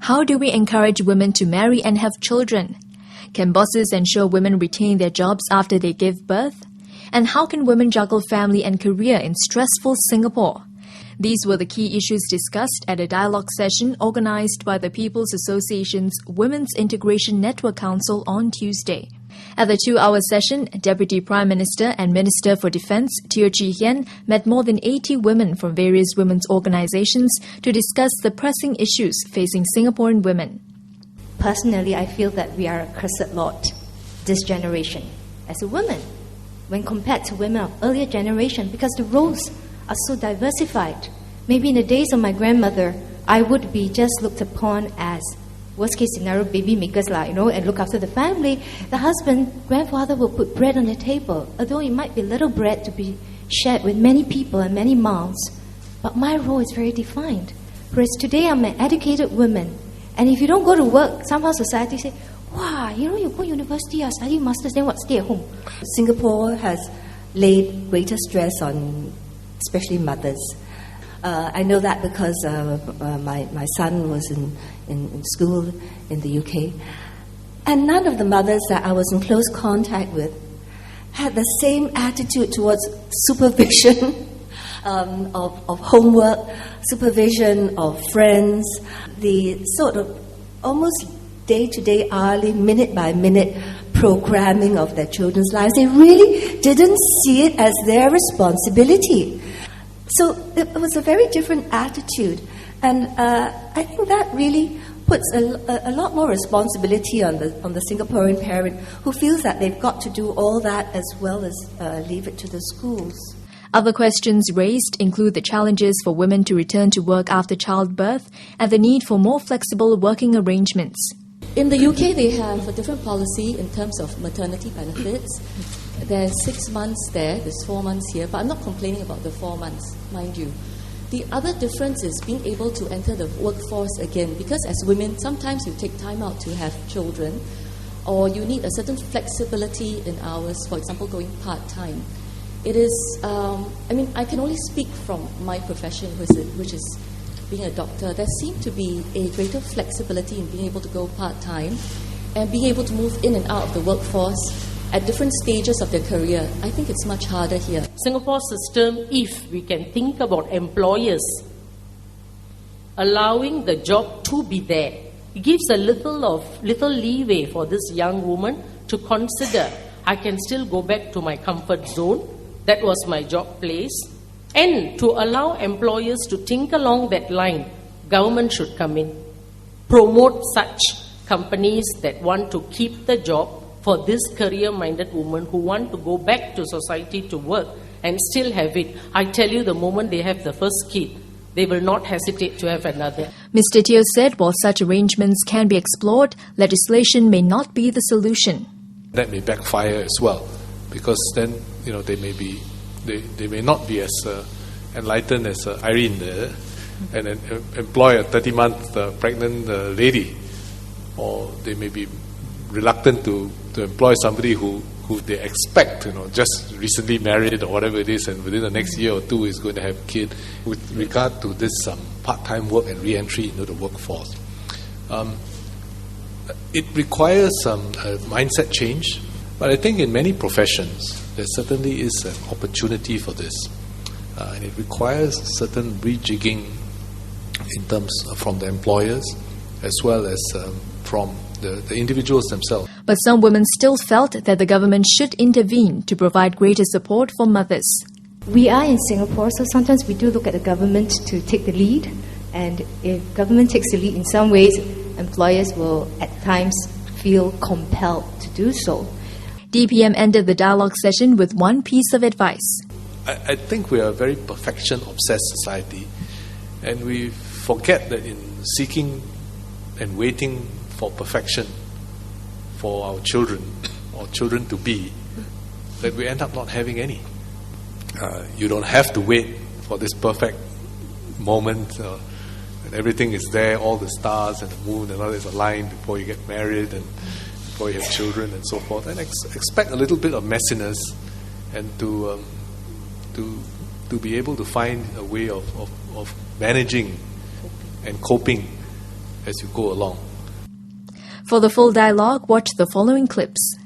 How do we encourage women to marry and have children? Can bosses ensure women retain their jobs after they give birth? And how can women juggle family and career in stressful Singapore? These were the key issues discussed at a dialogue session organized by the People's Association's Women's Integration Network Council on Tuesday. At the 2-hour session, Deputy Prime Minister and Minister for Defence Teo Hean met more than 80 women from various women's organisations to discuss the pressing issues facing Singaporean women. Personally, I feel that we are a cursed lot, this generation, as a woman, when compared to women of earlier generation, because the roles are so diversified. Maybe in the days of my grandmother, I would be just looked upon as worst case scenario, baby makers, and look after the family. The husband, grandfather will put bread on the table, although it might be little bread to be shared with many people and many mouths. But my role is very defined. Whereas today I'm an educated woman, and if you don't go to work, somehow society say, wow, you go to university, study masters, then what, stay at home. Singapore has laid greater stress on especially mothers. I know that because my son was in school in the UK. And none of the mothers that I was in close contact with had the same attitude towards supervision of homework, supervision of friends, the sort of almost day-to-day, hourly, minute-by-minute programming of their children's lives. They really didn't see it as their responsibility. So it was a very different attitude, and I think that really puts a lot more responsibility on the Singaporean parent who feels that they've got to do all that as well as leave it to the schools. Other questions raised include the challenges for women to return to work after childbirth and the need for more flexible working arrangements. In the UK, they have a different policy in terms of maternity benefits. There's 6 months there's 4 months here, but I'm not complaining about the 4 months, mind you. The other difference is being able to enter the workforce again, because as women, sometimes you take time out to have children, or you need a certain flexibility in hours, for example, going part-time. It is, I can only speak from my profession, which is being a doctor. There seemed to be a greater flexibility in being able to go part-time and being able to move in and out of the workforce at different stages of their career. I think it's much harder here. Singapore system, if we can think about employers allowing the job to be there, it gives a little leeway for this young woman to consider, I can still go back to my comfort zone. That was my job place. And to allow employers to think along that line, government should come in, promote such companies that want to keep the job for this career-minded woman who want to go back to society to work and still have it. I tell you, the moment they have the first kid, they will not hesitate to have another. Mr. Teo said while such arrangements can be explored, legislation may not be the solution. That may backfire as well, because then they may not be as enlightened as Irene there, and employ a 30-month pregnant lady, or they may be reluctant to employ somebody who they expect, just recently married or whatever it is, and within the next year or two is going to have a kid. With regard to this part-time work and re-entry into the workforce, it requires some mindset change, but I think in many professions there certainly is an opportunity for this, and it requires certain rejigging in terms from the employers as well as from the individuals themselves. But some women still felt that the government should intervene to provide greater support for mothers. We are in Singapore, so sometimes we do look at the government to take the lead, and if government takes the lead in some ways, employers will at times feel compelled to do so. DPM ended the dialogue session with one piece of advice. I think we are a very perfection-obsessed society, and we forget that in seeking and waiting for perfection for our children or children to be, that we end up not having any. You don't have to wait for this perfect moment and everything is there, all the stars and the moon and all is aligned before you get married and before you have children and so forth, and expect a little bit of messiness, and to be able to find a way of managing and coping as you go along. For the full dialogue, watch the following clips.